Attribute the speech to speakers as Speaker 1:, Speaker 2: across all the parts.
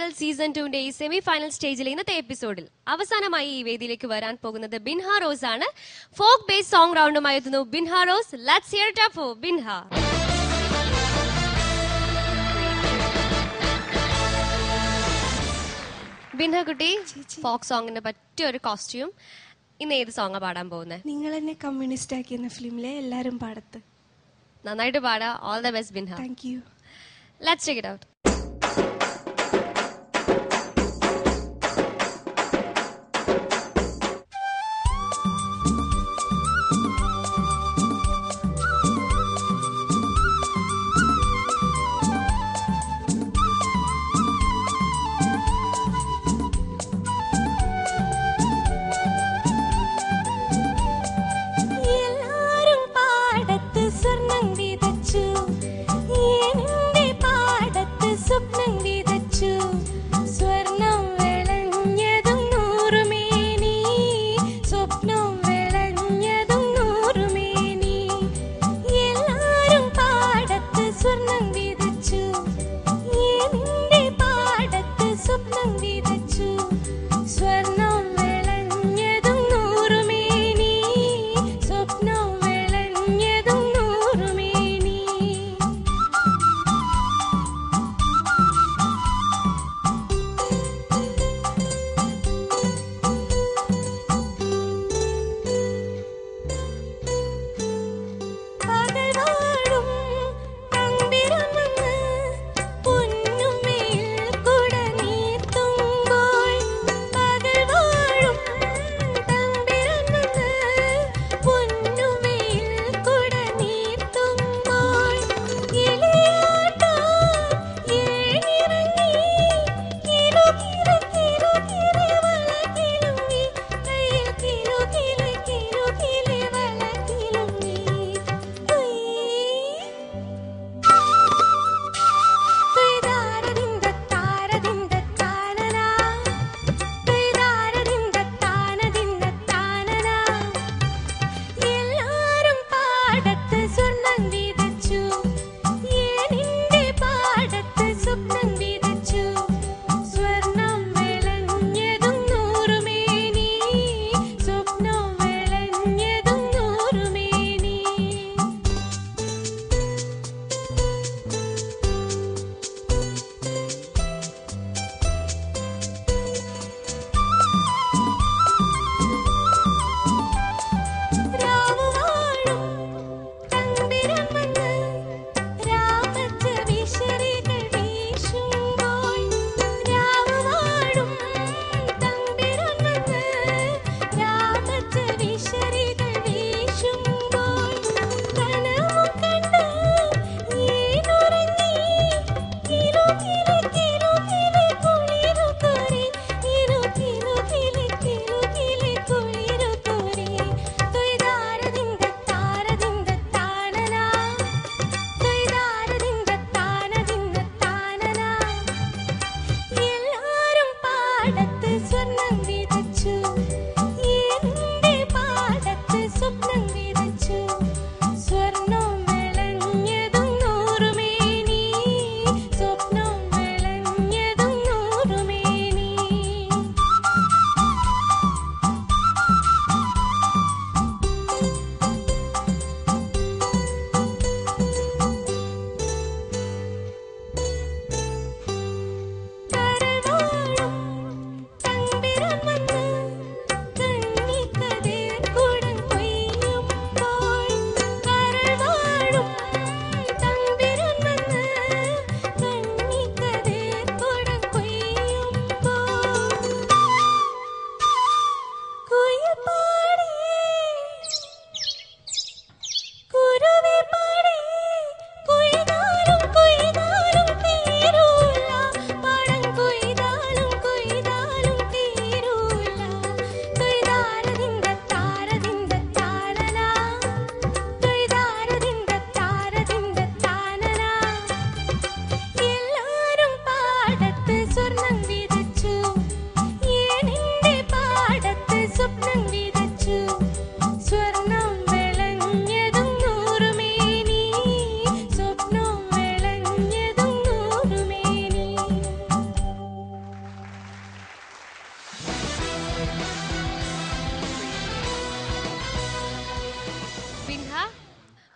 Speaker 1: Idol season 2ന്റെ ഈ semi final സ്റ്റേജിലെ ഇന്നത്തെ എപ്പിസോഡിൽ അവസാനമായി ഈ വേദിയിലേക്ക് വരാൻ പോകുന്നത് ബിൻഹ റോസ് ആണ്. ഫോക്ക് ബേസ് സോങ് റൗണ്ടുമായി എത്തുന്നു Binha rose. Let's here it for Binha. Binha കുട്ടി, ഫോക്ക് സോങ്ങിന് പറ്റിയ ഒരു കോസ്റ്റ്യൂം. ഇന്ന് ഏത് സോങ്ങാ പാടാൻ പോകുന്നത്?
Speaker 2: നിങ്ങൾ എന്നെ കമ്മ്യൂണിസ്റ്റ് ആക്കിയെന്ന ഫിലിമിലെ എല്ലാരും പാടത്ത്.
Speaker 1: നന്നായിട്ട് പാടാ. All the best Binha.
Speaker 2: Thank you.
Speaker 1: Let's check it out.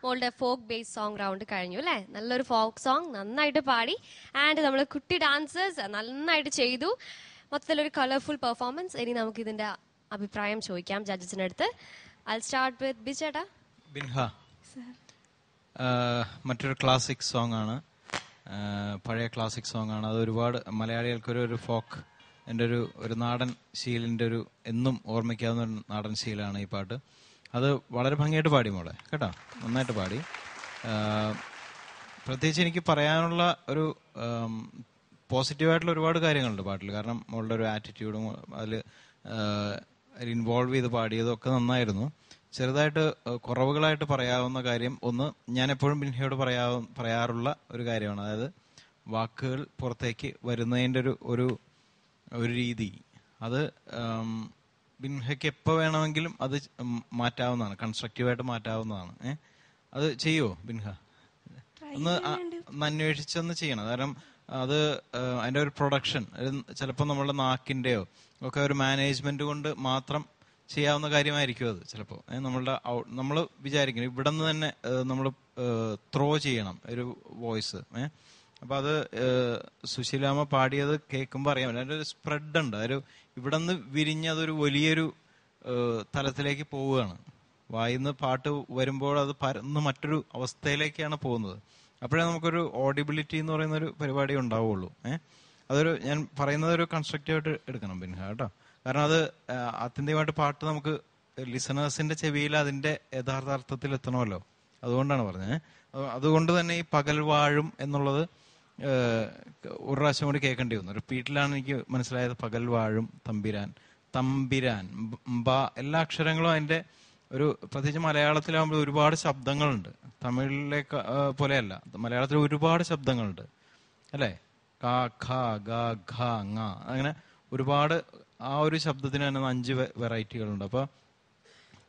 Speaker 1: മോളുടെ ഫോക്ക് ബേസ് സോങ് റൗണ്ട് കഴിഞ്ഞു അല്ലേ? നല്ലൊരു ഫോക്ക് സോങ് നന്നായിട്ട് പാടി. ആൻഡ് നമ്മൾ കുട്ടി ഡാൻസേഴ്സ് നന്നായിട്ട് ചെയ്തു. മൊത്തത്തിലൊരു കളർഫുൾ പെർഫോമൻസ്. ഇനി നമുക്ക് ഇതിന്റെ അഭിപ്രായം ചോദിക്കാം ജഡ്ജസിന്റെ അടുത്ത്. ഐ സ്റ്റാർട്ട് വിത്ത് ബിജേട്ടാ.
Speaker 3: ബിൻഹ, മറ്റൊരു ക്ലാസിക് സോങ് ആണ്, പഴയ ക്ലാസിക് സോങ് ആണ്. അത് ഒരുപാട് മലയാളികൾക്കൊരു ഫോക്ക്, എൻ്റെ ഒരു നാടൻ ശീലിൻ്റെ എന്നും ഓർമ്മിക്കാവുന്ന ഒരു നാടൻ ശീലാണ് ഈ പാട്ട്. അത് വളരെ ഭംഗിയായിട്ട് പാടി മോളെ, കേട്ടോ, നന്നായിട്ട് പാടി. പ്രത്യേകിച്ച് എനിക്ക് പറയാനുള്ള ഒരു പോസിറ്റീവായിട്ടുള്ള ഒരുപാട് കാര്യങ്ങളുണ്ട് പാട്ടിൽ. കാരണം മോളുടെ ഒരു ആറ്റിറ്റ്യൂഡും അതിൽ ഇൻവോൾവ് ചെയ്ത് പാടിയതും ഒക്കെ നന്നായിരുന്നു. ചെറുതായിട്ട് കുറവുകളായിട്ട് പറയാവുന്ന കാര്യം ഒന്ന്, ഞാൻ എപ്പോഴും ബിൻഹയോട് പറയാറുള്ള ഒരു കാര്യമാണ്. അതായത് വാക്കുകൾ പുറത്തേക്ക് വരുന്നതിൻ്റെ ഒരു രീതി, അത് ബിൻഹയ്ക്ക് എപ്പോൾ വേണമെങ്കിലും അത് മാറ്റാവുന്നതാണ്, കൺസ്ട്രക്റ്റീവായിട്ട് മാറ്റാവുന്നതാണ്. അത് ചെയ്യുമോ ബിൻഹ? ഒന്ന് അന്വേഷിച്ചൊന്ന് ചെയ്യണം. കാരണം അത് അതിൻ്റെ ഒരു പ്രൊഡക്ഷൻ ചിലപ്പോൾ നമ്മളുടെ നാക്കിൻ്റെയോ ഒക്കെ ഒരു മാനേജ്മെന്റ് കൊണ്ട് മാത്രം ചെയ്യാവുന്ന കാര്യമായിരിക്കും അത്. ചിലപ്പോൾ നമ്മൾ വിചാരിക്കണം ഇവിടെ നിന്ന് തന്നെ നമ്മൾ ത്രോ ചെയ്യണം ഒരു വോയിസ്. അപ്പൊ അത് സുശീലാമ്മ പാടിയത് കേൾക്കുമ്പോൾ അറിയാൻ പറ്റും, അതിൻ്റെ ഒരു സ്പ്രെഡ് ഉണ്ട്. ഇവിടെ നിന്ന് വിരിഞ്ഞ് അതൊരു വലിയൊരു തലത്തിലേക്ക് പോവുകയാണ്. വായിന്ന് പാട്ട് വരുമ്പോൾ അത് പരന്ന് മറ്റൊരു അവസ്ഥയിലേക്കാണ് പോകുന്നത്. അപ്പോഴേ നമുക്കൊരു ഓഡിബിലിറ്റി എന്ന് പറയുന്ന ഒരു പരിപാടി ഉണ്ടാവുള്ളൂ. ഞാൻ പറയുന്നത് ഒരു കൺസ്ട്രക്റ്റീവായിട്ട് എടുക്കണം ബിൻഹ, കേട്ടോ. കാരണം അത് ആത്യന്തികമായിട്ട് പാട്ട് നമുക്ക് ലിസണേഴ്സിന്റെ ചെവിയിൽ അതിന്റെ യഥാർത്ഥാർത്ഥത്തിൽ എത്തണമല്ലോ. അതുകൊണ്ടാണ് പറഞ്ഞത്. അതുകൊണ്ട് തന്നെ ഈ പകൽ വാഴും എന്നുള്ളത് ഒരു പ്രാവശ്യം കൂടി കേൾക്കേണ്ടി വന്നു. റിപ്പീറ്റിലാണ് എനിക്ക് മനസ്സിലായത്. പകൽ വാഴും തമ്പിരാൻ, തമ്പിരാൻ, എല്ലാ അക്ഷരങ്ങളും അതിന്റെ പ്രത്യേകിച്ച് മലയാളത്തിലാകുമ്പോൾ ഒരുപാട് ശബ്ദങ്ങളുണ്ട്. തമിഴിലെ പോലെയല്ല, മലയാളത്തിൽ ഒരുപാട് ശബ്ദങ്ങളുണ്ട് അല്ലേ? ക, ഖ, ഗ, ഘ, ങ, അങ്ങനെ ഒരുപാട്. ആ ഒരു ശബ്ദത്തിന് തന്നെ 5 വെറൈറ്റികളുണ്ട്. അപ്പൊ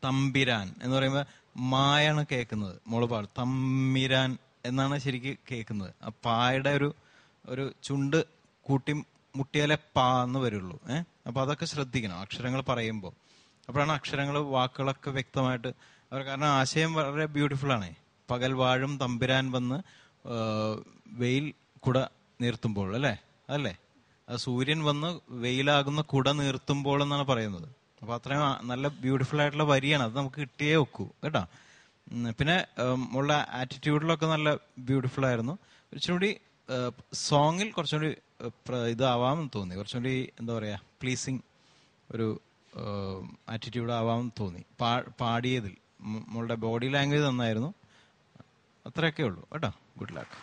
Speaker 3: തമ്പിരാൻ എന്ന് പറയുമ്പോൾ മായാണ് കേൾക്കുന്നത്. മോള് പാട് തമ്മിരാൻ എന്നാണ് ശരിക്ക് കേൾക്കുന്നത്. ആ പായുടെ ഒരു ചുണ്ട് കൂട്ടി മുട്ടിയാലേ പാ എന്ന് വരുള്ളൂ. അപ്പൊ അതൊക്കെ ശ്രദ്ധിക്കണം അക്ഷരങ്ങൾ പറയുമ്പോൾ. അപ്പോഴാണ് അക്ഷരങ്ങൾ വാക്കുകളൊക്കെ വ്യക്തമായിട്ട് കാരണം ആശയം വളരെ ബ്യൂട്ടിഫുൾ ആണ്. പകൽ വാഴും തമ്പിരാൻ വന്ന് വെയിൽ കുട നീർത്തുമ്പോൾ, അതല്ലേ? സൂര്യൻ വന്ന് വെയിലാകുന്ന കുട നീർത്തുമ്പോൾ എന്നാണ് പറയുന്നത്. അപ്പൊ അത്രയും നല്ല ബ്യൂട്ടിഫുൾ ആയിട്ടുള്ള വരിയാണ്. അത് നമുക്ക് കിട്ടിയേ ഒക്കൂ, കേട്ടോ. പിന്നെ ഉള്ള ആറ്റിറ്റ്യൂഡിലൊക്കെ നല്ല ബ്യൂട്ടിഫുൾ ആയിരുന്നു. കുറച്ചുകൂടി സോങ്ങിൽ കുറച്ചുകൂടി ഇതാവാമെന്ന് തോന്നി. കുറച്ചുകൂടി എന്താ പറയാ, പ്ലീസിങ് ഒരു ആറ്റിറ്റ്യൂഡ് ആവാമെന്ന് തോന്നി പാടിയതിൽ. നമ്മളുടെ ബോഡി ലാംഗ്വേജ് നന്നായിരുന്നു. അത്രയൊക്കെ ഉള്ളൂ, കേട്ടോ. Good luck.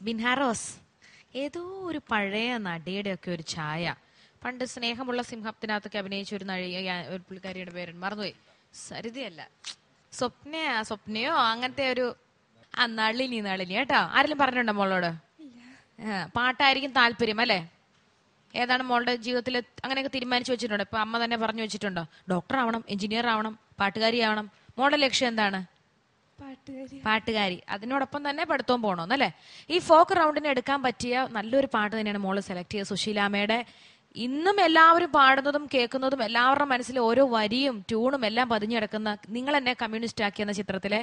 Speaker 4: ബിൻഹ റോസ്, ഏതോ ഒരു പഴയ നടിയുടെ ഒക്കെ ഒരു ഛായ. പണ്ട് സ്നേഹമുള്ള സിംഹത്തിനകത്തൊക്കെ അഭിനയിച്ച ഒരു ഒരു പുള്ളിക്കാരിയുടെ പേരുണ്ട്, മറന്നുപോയി. സരിതയല്ല, സ്വപ്നയോ അങ്ങനത്തെ ഒരു നളിനി കേട്ടോ. ആരെങ്കിലും പറഞ്ഞിട്ടുണ്ടോ മോളോട്? പാട്ടായിരിക്കും താല്പര്യം അല്ലേ? ഏതാണ് മോളുടെ ജീവിതത്തിൽ അങ്ങനെയൊക്കെ തീരുമാനിച്ചു വെച്ചിട്ടുണ്ടോ? ഇപ്പൊ അമ്മ തന്നെ പറഞ്ഞു വെച്ചിട്ടുണ്ടോ ഡോക്ടർ ആവണം, എഞ്ചിനീയർ ആവണം, പാട്ടുകാരി ആവണം? മോളുടെ ലക്ഷ്യം എന്താണ്? പാട്ടുകാരി. അതിനോടൊപ്പം തന്നെ പഠിത്തവും പോകണമെന്നല്ലേ? ഈ ഫോക്ക് റൗണ്ടിന് എടുക്കാൻ പറ്റിയ നല്ലൊരു പാട്ട് തന്നെയാണ് മോള് സെലക്ട് ചെയ്തത്, സുശീലാമ്മയുടെ. ഇന്നും എല്ലാവരും പാടുന്നതും കേൾക്കുന്നതും എല്ലാവരുടെ മനസ്സിൽ ഓരോ വരിയും ട്യൂണും എല്ലാം പതിഞ്ഞെടുക്കുന്ന നിങ്ങൾ എന്നെ കമ്മ്യൂണിസ്റ്റ് ആക്കി എന്ന ചിത്രത്തിലെ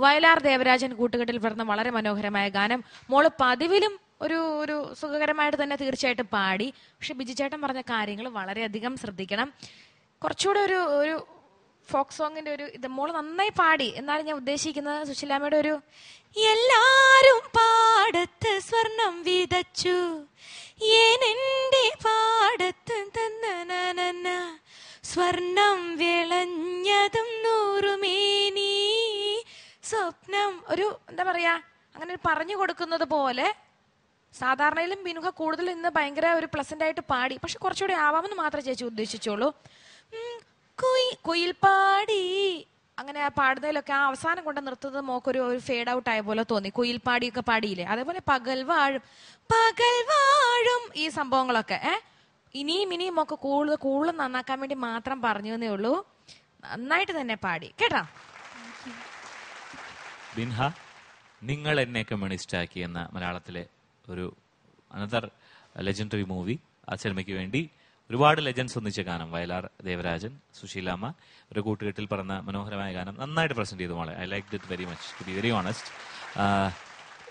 Speaker 4: വയലാർ ദേവരാജൻ കൂട്ടുകെട്ടിൽ പിറന്ന വളരെ മനോഹരമായ ഗാനം മോള് പതിവിലും ഒരു സുഖകരമായിട്ട് തന്നെ തീർച്ചയായിട്ടും പാടി. പക്ഷെ ബിജു ചേട്ടൻ പറഞ്ഞ കാര്യങ്ങൾ വളരെയധികം ശ്രദ്ധിക്കണം. കുറച്ചുകൂടെ ഒരു ഫോക്ക് സോങ്ങിന്റെ ഇത് മോള് നന്നായി പാടി. എന്നാലും ഞാൻ ഉദ്ദേശിക്കുന്നത് സുശീലാമ്മയുടെ എല്ലാരും പാടത്ത് സ്വർണം വിതച്ചു, എന്റെ പാടത്ത് തന്ന സ്വർണം വിളഞ്ഞതും 100 മേനി സ്വപ്നം, എന്താ പറയാ, അങ്ങനെ പറഞ്ഞു കൊടുക്കുന്നത് പോലെ. സാധാരണയിലും ബിനുഹ കൂടുതൽ ഇന്ന് ഭയങ്കര ഒരു പ്ലസന്റ് ആയിട്ട് പാടി. പക്ഷെ കുറച്ചുകൂടി ആവാമെന്ന് മാത്രമേ ചേച്ചി ഉദ്ദേശിച്ചോളൂ. കുയിൽ പാടി അങ്ങനെ ആ പാടുന്നതിലൊക്കെ ആ അവസാനം കൊണ്ട് നിർത്തുന്നത് മോക്കൊരു ഫേഡ് ഔട്ട് ആയ പോലെ തോന്നി. കുയിൽ പാടിയൊക്കെ പാടിയില്ലേ? അതേപോലെ പകൽ വാഴും ഈ സംഭവങ്ങളൊക്കെ ഇനിയും മോക്ക് കൂടുതൽ നന്നാക്കാൻ വേണ്ടി മാത്രം പറഞ്ഞു എന്നേ ഉള്ളൂ. നന്നായിട്ട് തന്നെ പാടി, കേട്ടാ.
Speaker 5: ബിൻഹ, നിങ്ങൾ എന്നെ കമ്മ്യൂണിസ്റ്റ് ആക്കി എന്ന മലയാളത്തിലെ ഒരു അനദർ ലെജൻഡറി മൂവി, ആ സിനിമയ്ക്ക് വേണ്ടി ഒരുപാട് ലെജൻസ് ഒന്നിച്ച ഗാനം. വയലാർ ദേവരാജൻ, സുശീലാമ്മ, ഒരു കൂട്ടുകെട്ടിൽ പറഞ്ഞ മനോഹരമായ ഗാനം നന്നായിട്ട് പ്രസന്റ് ചെയ്തു മോളെ. I like it very much, to be very honest.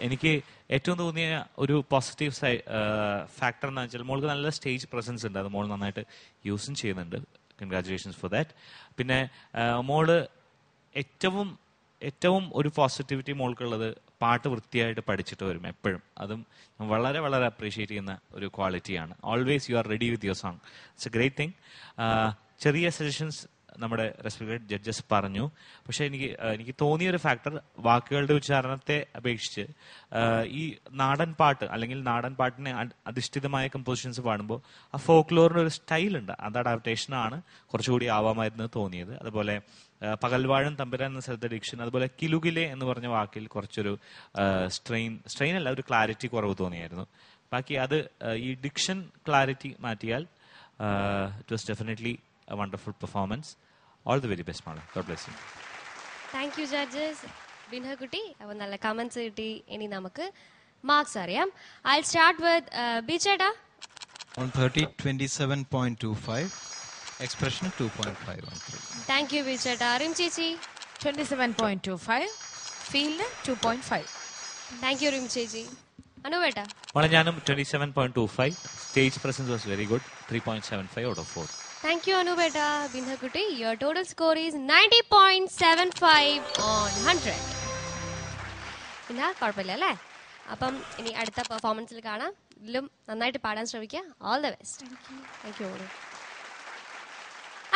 Speaker 5: എനിക്ക് ഏറ്റവും തോന്നിയ ഒരു പോസിറ്റീവ് ഫാക്ടർ എന്ന് വെച്ചാൽ മോൾക്ക് നല്ല സ്റ്റേജ് പ്രസൻസ് ഉണ്ട്. അത് മോൾ നന്നായിട്ട് യൂസും ചെയ്യുന്നുണ്ട്. Congratulations for that. പിന്നെ മോള് ഏറ്റവും ഒരു പോസിറ്റിവിറ്റി മോൾക്കുള്ളത് പാട്ട് വൃത്തിയായിട്ട് പഠിച്ചിട്ട് വരും എപ്പോഴും. അതും വളരെ വളരെ അപ്രീഷിയേറ്റ് ചെയ്യുന്ന ഒരു ക്വാളിറ്റിയാണ്. Always you are ready with your song. It's A great thing. ചെറിയ സജഷൻസ് നമ്മുടെ റെസ്പെക്റ്റഡ് ജഡ്ജസ് പറഞ്ഞു. പക്ഷെ എനിക്ക് തോന്നിയൊരു ഫാക്ടർ, വാക്കുകളുടെ ഉച്ചാരണത്തെ അപേക്ഷിച്ച് ഈ നാടൻ പാട്ട് അല്ലെങ്കിൽ നാടൻ പാട്ടിനെ അധിഷ്ഠിതമായ കമ്പോസിഷൻസ് പാടുമ്പോൾ ആ ഫോക്ലോറിന് ഒരു സ്റ്റൈലുണ്ട്. അത് അഡാപ്റ്റേഷനാണ് കുറച്ചുകൂടി ആവാമായിരുന്നു തോന്നിയത്. അതുപോലെ പകൽവാഴൻ തമ്പുരാൻ എന്ന സ്ഥലത്തെ ഡിക്ഷൻ, അതുപോലെ കിലുകിലെ എന്ന് പറഞ്ഞ വാക്കിൽ കുറച്ചൊരു സ്ട്രെയിൻ അല്ല, ഒരു ക്ലാരിറ്റി കുറവ് തോന്നിയായിരുന്നു. ബാക്കി അത് ഈ ഡിക്ഷൻ ക്ലാരിറ്റി മാറ്റിയാൽ it was definitely a wonderful performance. All the very best മോളെ. God bless you.
Speaker 1: Thank you judges. Binha കുട്ടി, അപ്പോൾ നല്ല കമന്റ്സ് കിട്ടി. ഇനി നമുക്ക് മാർക്സ് അറിയാം. ഐ സ്റ്റാർട്ട് വിത്ത് ബിചേട്ടാ.
Speaker 3: On 30, 27.25. Expression 2.513.
Speaker 1: താങ്ക് യു ബിചേട്ടാ. റിം ചേച്ചി.
Speaker 4: 27.25. ഫീൽഡ് 2.5.
Speaker 1: താങ്ക് യു റിം ചേച്ചി. അനുവേട്ടാ.
Speaker 5: മോളെ ഞാനും 27.25. Stage presence was very good. 3.75 out of 4.
Speaker 1: Thank you, Anubeta. Binha Kutti, your total score is 90.75 on 100. പിന്നെ കുഴപ്പമില്ല അല്ലേ? അപ്പം ഇനി അടുത്ത പെർഫോമൻസിൽ കാണാം. ഇതിലും നന്നായിട്ട് പാടാൻ ശ്രമിക്കുക. All the best. Thank you.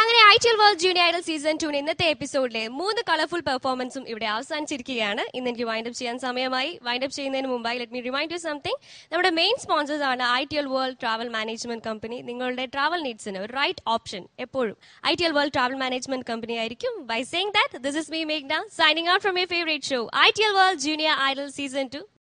Speaker 1: അങ്ങനെ ITL World Junior Idol Season 2 ഇന്നത്തെ എപ്പിസോഡിലെ 3 കളർഫുൾ പെർഫോമൻസും ഇവിടെ അവസാനിച്ചിരിക്കുകയാണ്. ഇന്ന് എനിക്ക് വൈൻഡപ്പ് ചെയ്യാൻ സമയമായി. വൈൻഡപ്പ് ചെയ്യുന്നതിന് മുമ്പായി let me remind you something. നമ്മുടെ മെയിൻ സ്പോൺസേഴ്സ് ആണ് ITL World Travel Management Company. നിങ്ങളുടെ ട്രാവൽ നീഡ്സിന് ഒരു റൈറ്റ് ഓപ്ഷൻ എപ്പോഴും ITL World Travel Management Company ആയിരിക്കും. By saying that, this is me Meghna signing out from your favorite show, ITL World Junior Idol Season 2.